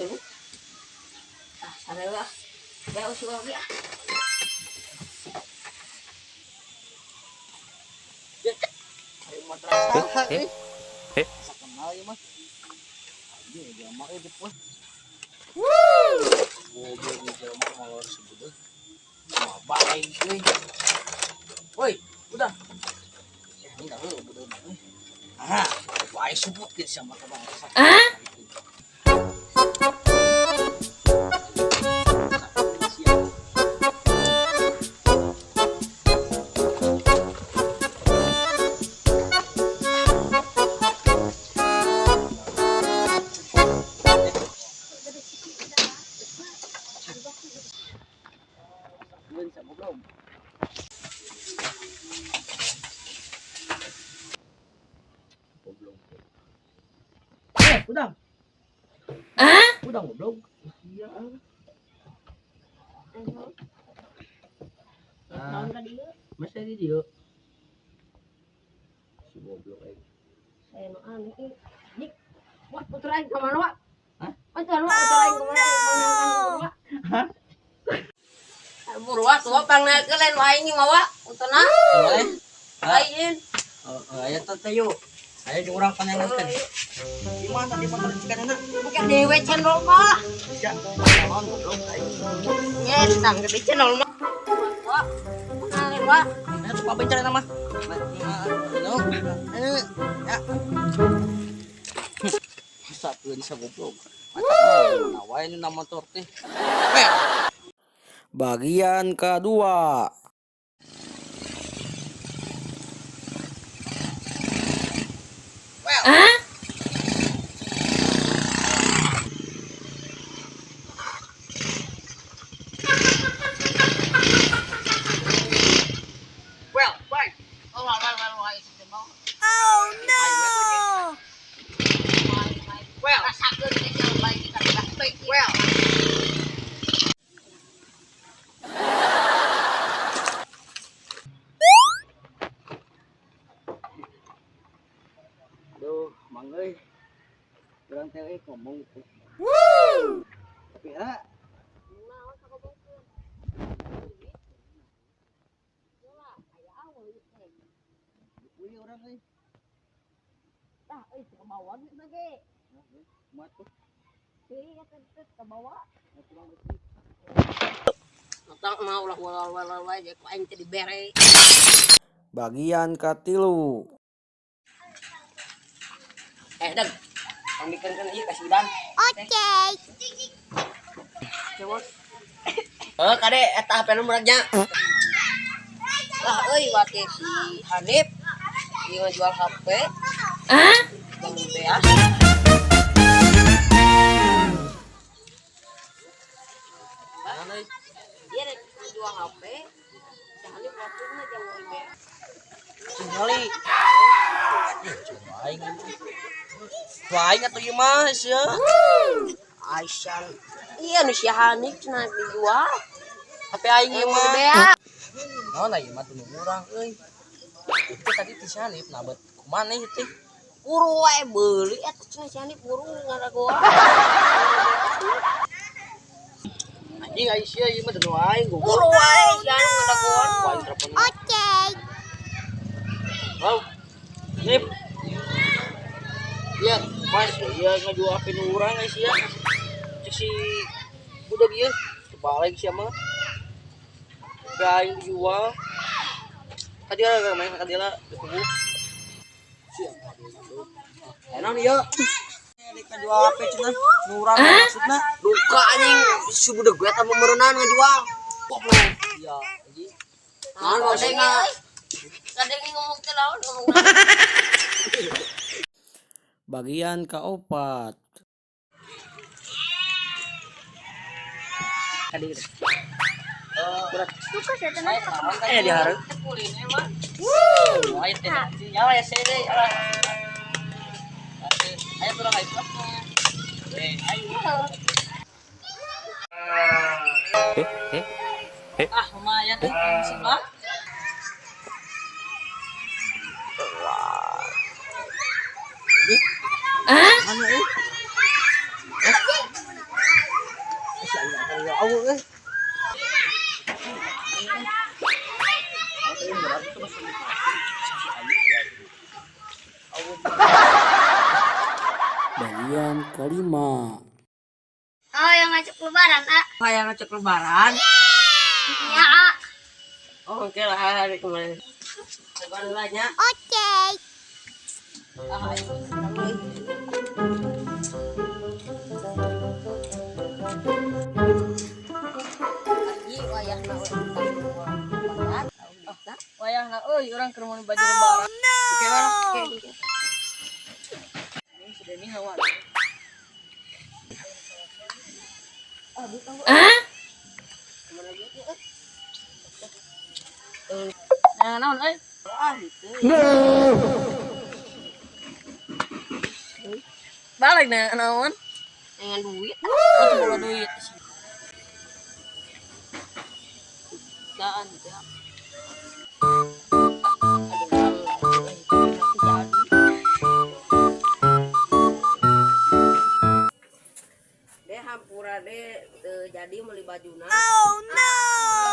Ah, sarewa. Ya usul lagi ah. Ayo madrasah. Kenal ya, Mas. Ini dia mah itu pun. Goblok di jelema molor sebudeuk. Mah bae euy. Woi, udah. Enggak lu udah. Ah, bae sebutkeun sama teman. Bisa belum? Belum. Udah. Udah belum? Iya. Tahun tadi yuk. Masih di dia. Si goblok aja. Saya mah aneh ini. Dik. Wah, puterain ke mana, Wak? Hah? Puterain ke mana? Hah? Buru Wak, tuh pang nakeun wae nya Wak. Untuna. Wae. Lain. Aya teh yuk. Aya jeung urang panengeun. Gimana di motor cikanana? Bukan dewe cendol mah. Ya, naon goblok aing. Ya, ditang gede cendol mah. Wak. Kenalin Wak. Aya tuh pabencar nama. Ya. Sakeun sa goblok. Mata wae nu motor teh. Bagian kedua. Aduh, Mang euy. Urang teh ngomong. Tapi ha. Kuy urang euy. Tah euy ke bawah geus ge. Muat tuh. Euy eta ke bawah. Atang mah ulah wala wae ku aing teh dibere. Bagian katilu. Dag. Pamikeun ieu ka sidan. Oke. Cewek. Kade eta HP nu meuragnya. Lah euy wate si Hanif ieu jual HP. Yang beas. Dia jual HP. Si Hanif waktunya jauh beas. Sekali. Aing. Aing atuh ieu mah sia. Aisyah. Iya nu si Hanif cenah dijual. HP aing ieu mah bea. Naon ieu mah teu urang euy. Itu tadi ti Hanif nabet kumaneh teh. Buru wae beuli eta cenah si Hanif buru ngaragoan. Anjing Aisyah ieu mah teu aing goblok. Buru wae si Hanif ngaragoan. Oke. Oh. Nip. Ya, Mas, ya ngajual HP nu urang Aisyah. Cek si budak ieu balik sia mah. Aing dijual. Tadi ada main kadila ditunggu. Siap. Enak ieu. Dek jual HP cenah. Nu urang maksudna duka anjing si budak gue eta meureunan ngajual. Goblok. Iya, anjing. Naon maksudna? Kadang ngomong teh lawan ngomong. Bagian keempat. Hadir. Berat. Suka saya tenang. Di hareup. Kuliner mah. Ayo teh. Ya ya sede. Ayo turun ayo. Ah, lumayan teh sebelah. Mana Bagian kelima. Oh, yang ngajak lebaran, A. Kayak ngecek lebaran. Ya, A. Oh, oke lah hari kemarin. Lebaran banyak. Oke. Wayahna euy urang keur meuli baju lebaran. Oke lah. Oke. Ini sudah nih hawa. Nah, naon euy? Balik na naon? Dengan duit. Oh, bola duit. Daan ya. Deh hampura deh jadi meuli bajuna. Oh no.